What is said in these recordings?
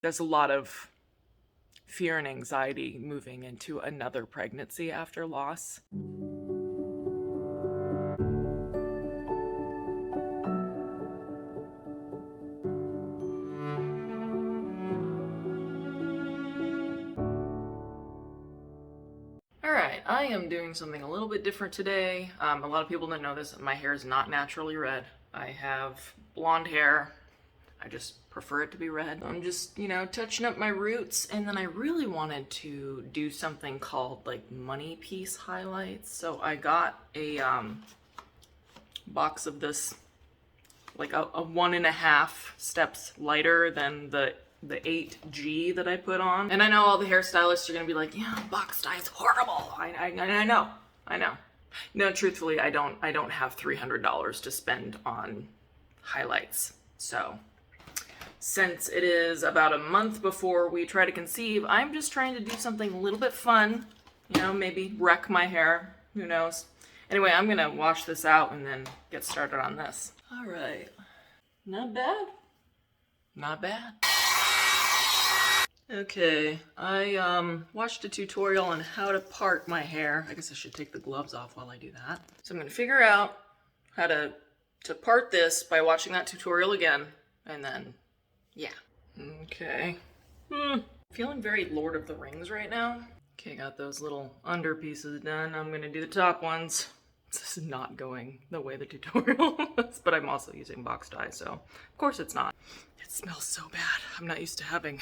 There's a lot of fear and anxiety moving into another pregnancy after loss. Alright, I am doing something a little bit different today. A lot of people don't know this. My hair is not naturally red. I have blonde hair. I just prefer it to be red. I'm just, touching up my roots, and then I really wanted to do something called like money piece highlights. So I got a box of this, like a 1.5 steps lighter than the 8G that I put on. And I know all the hairstylists are gonna be like, yeah, box dye is horrible. I know. No, truthfully, I don't have $300 to spend on highlights. So since it is about a month before we try to conceive, I'm just trying to do something a little bit fun, maybe wreck my hair, who knows. Anyway, I'm gonna wash this out and then get started on this. All right, not bad. Not bad. Okay, I watched a tutorial on how to part my hair. I guess I should take the gloves off while I do that. So I'm gonna figure out how to part this by watching that tutorial again, and then, yeah. Okay. Feeling very Lord of the Rings right now. Okay, got those little under pieces done. I'm gonna do the top ones. This is not going the way the tutorial was, but I'm also using box dye, so of course it's not. It smells so bad. I'm not used to having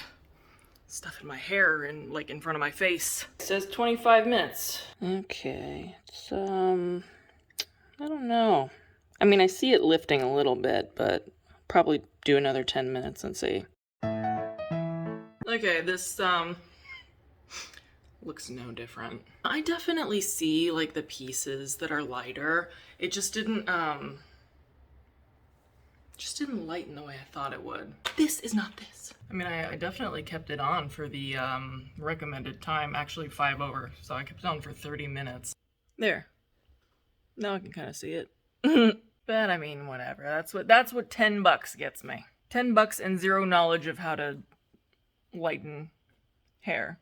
stuff in my hair and like in front of my face. It says 25 minutes. Okay, it's I don't know. I mean, I see it lifting a little bit, but probably do another 10 minutes and see. Okay, this looks no different. I definitely see like the pieces that are lighter. It just didn't lighten the way I thought it would. This is not this. I mean, I definitely kept it on for the recommended time, actually 5 over, so I kept it on for 30 minutes. There. Now I can kind of see it. But I mean, whatever. That's what $10 gets me. $10 and zero knowledge of how to lighten hair.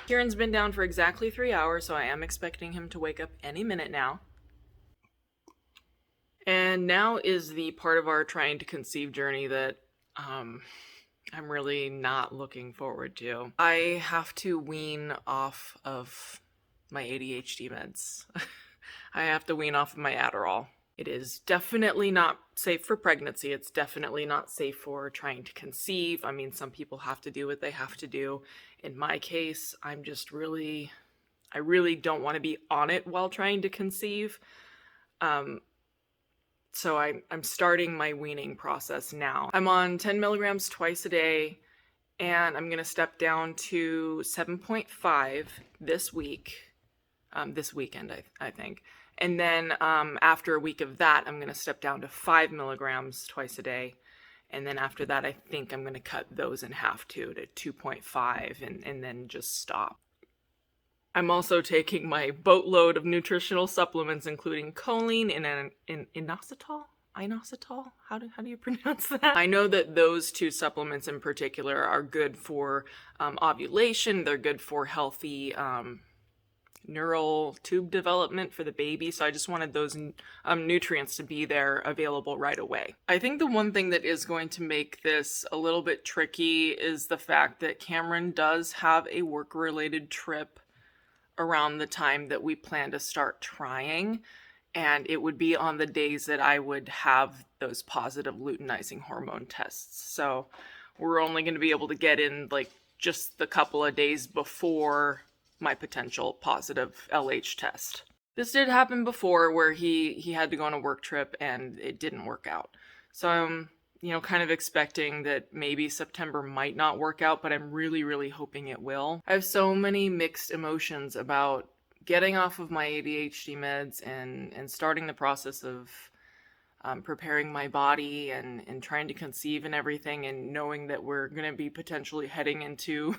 Kieran's been down for exactly 3 hours, so I am expecting him to wake up any minute now. And now is the part of our trying to conceive journey that I'm really not looking forward to. I have to wean off of my ADHD meds. I have to wean off of my Adderall. It is definitely not safe for pregnancy. It's definitely not safe for trying to conceive. I mean, some people have to do what they have to do. In my case, I really don't want to be on it while trying to conceive. So I'm starting my weaning process now. I'm on 10 milligrams twice a day, and I'm going to step down to 7.5 this week, this weekend, I think. And then after a week of that, I'm going to step down to 5 milligrams twice a day. And then after that, I think I'm going to cut those in half to 2.5 and then just stop. I'm also taking my boatload of nutritional supplements, including choline and inositol. How do you pronounce that? I know that those two supplements in particular are good for ovulation. They're good for healthy neural tube development for the baby. So I just wanted those nutrients to be there available right away. I think the one thing that is going to make this a little bit tricky is the fact that Kameron does have a work-related trip around the time that we plan to start trying, and it would be on the days that I would have those positive luteinizing hormone tests. So we're only going to be able to get in like just the couple of days before my potential positive LH test. This did happen before where he had to go on a work trip and it didn't work out. So I'm kind of expecting that maybe September might not work out, but I'm really, really hoping it will. I have so many mixed emotions about getting off of my ADHD meds and starting the process of preparing my body and trying to conceive and everything, and knowing that we're going to be potentially heading into,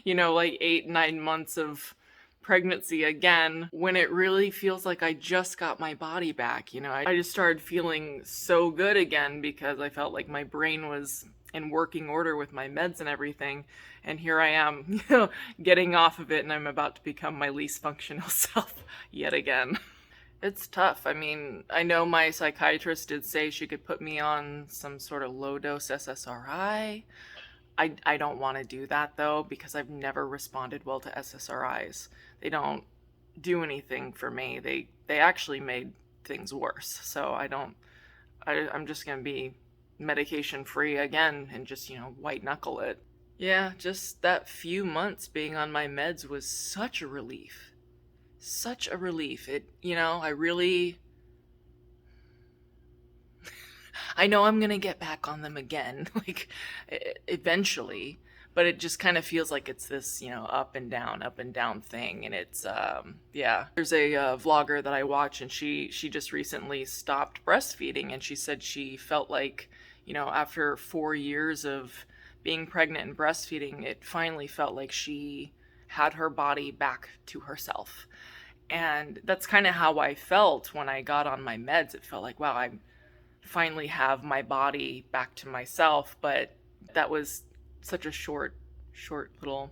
like 8-9 months of pregnancy again when it really feels like I just got my body back. I just started feeling so good again because I felt like my brain was in working order with my meds and everything. And here I am, getting off of it, and I'm about to become my least functional self yet again. It's tough. I mean, I know my psychiatrist did say she could put me on some sort of low dose SSRI. I don't want to do that though, because I've never responded well to SSRIs. They don't do anything for me. They actually made things worse. So I'm just going to be medication free again and just, white knuckle it. Yeah, just that few months being on my meds was such a relief. Such a relief. I know I'm gonna get back on them again, like, eventually, but it just kind of feels like it's this, up and down thing, and it's, yeah. There's a vlogger that I watch, and she just recently stopped breastfeeding, and she said she felt like, after 4 years of being pregnant and breastfeeding, it finally felt like she had her body back to herself. And that's kind of how I felt when I got on my meds. It felt like, wow, I finally have my body back to myself. But that was such a short little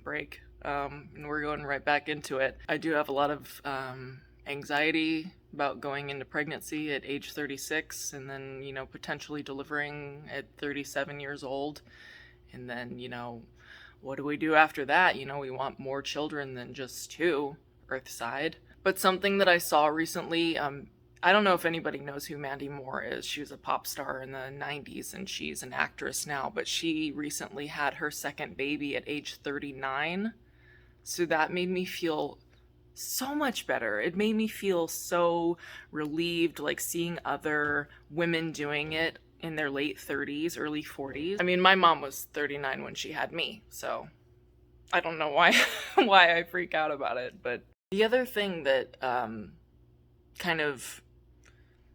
break. And we're going right back into it. I do have a lot of anxiety about going into pregnancy at age 36 and then, potentially delivering at 37 years old. And then, what do we do after that? We want more children than just 2. Earthside. But something that I saw recently, I don't know if anybody knows who Mandy Moore is. She was a pop star in the 90s and she's an actress now, but she recently had her second baby at age 39. So that made me feel so much better. It made me feel so relieved, like seeing other women doing it in their late 30s, early 40s. I mean, my mom was 39 when she had me, so I don't know why I freak out about it. But the other thing that kind of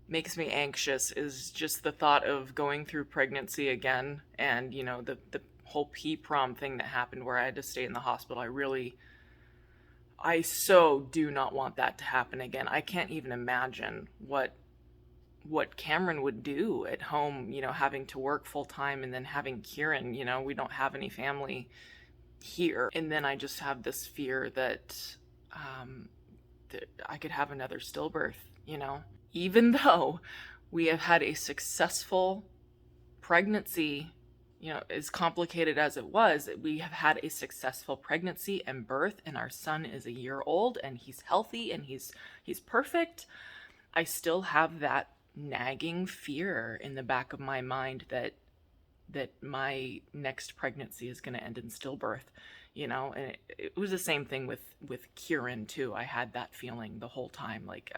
makes me anxious is just the thought of going through pregnancy again, and the whole prom thing that happened where I had to stay in the hospital. I so do not want that to happen again. I can't even imagine what Kameron would do at home, having to work full time and then having Kieran. We don't have any family here, and then I just have this fear that I could have another stillbirth, even though we have had a successful pregnancy, as complicated as it was, we have had a successful pregnancy and birth, and our son is a year old and he's healthy and he's perfect. I still have that nagging fear in the back of my mind that my next pregnancy is going to end in stillbirth, and it was the same thing with Kieran too. I had that feeling the whole time. Like,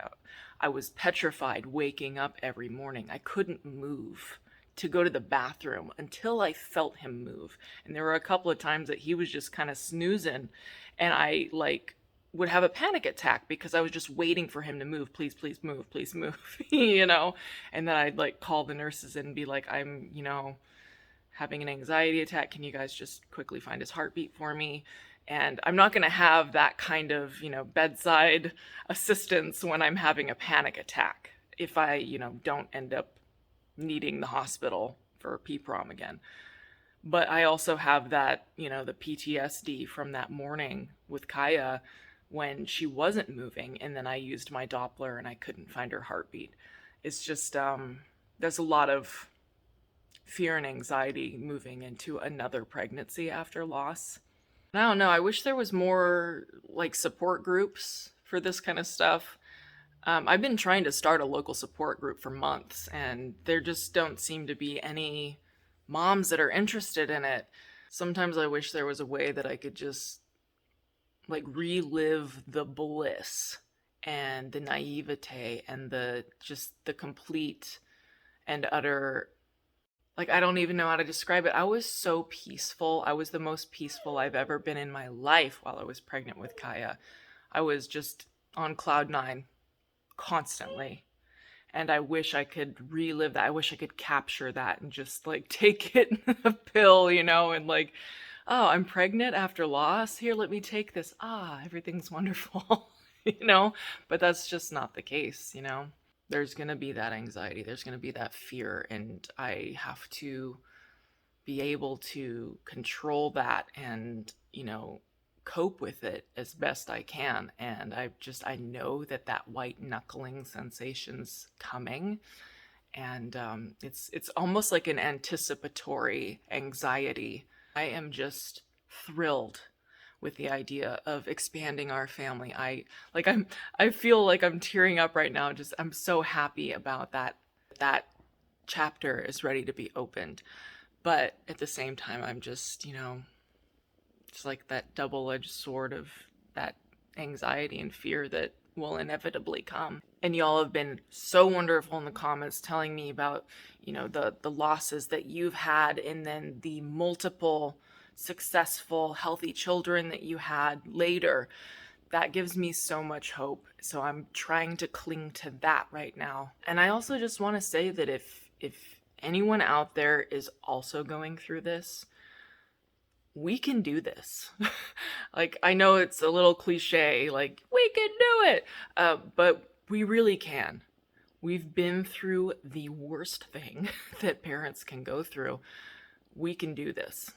I was petrified waking up every morning. I couldn't move to go to the bathroom until I felt him move. And there were a couple of times that he was just kind of snoozing, and I would have a panic attack because I was just waiting for him to move. Please move, please move, and then I'd call the nurses and be like, I'm, having an anxiety attack. Can you guys just quickly find his heartbeat for me? And I'm not going to have that kind of, bedside assistance when I'm having a panic attack if I, don't end up needing the hospital for prom again. But I also have that, the PTSD from that morning with Kaia when she wasn't moving, and then I used my Doppler and I couldn't find her heartbeat. It's just, there's a lot of fear and anxiety moving into another pregnancy after loss. I don't know. I wish there was more support groups for this kind of stuff. I've been trying to start a local support group for months, and there just don't seem to be any moms that are interested in it. Sometimes I wish there was a way that I could just relive the bliss and the naivete and the complete and utter, I don't even know how to describe it. I was so peaceful. I was the most peaceful I've ever been in my life while I was pregnant with Kaia. I was just on cloud 9 constantly. And I wish I could relive that. I wish I could capture that and just take it in a pill, and oh, I'm pregnant after loss. Here, let me take this. Ah, everything's wonderful, you know? But that's just not the case, you know? There's going to be that anxiety, there's going to be that fear, and I have to be able to control that and, you know, cope with it as best I can. And I know that that white knuckling sensation's coming, and it's almost like an anticipatory anxiety. I am just thrilled with the idea of expanding our family. I feel like I'm tearing up right now. Just I'm so happy about that chapter is ready to be opened. But at the same time, I'm just, you know, it's like that double-edged sword of that anxiety and fear that will inevitably come. And y'all have been so wonderful in the comments telling me about, you know, the losses that you've had, and then the multiple successful, healthy children that you had later. That gives me so much hope. So I'm trying to cling to that right now. And I also just want to say that if anyone out there is also going through this, we can do this. Like, I know it's a little cliche, like, we can do it, but we really can. We've been through the worst thing that parents can go through. We can do this.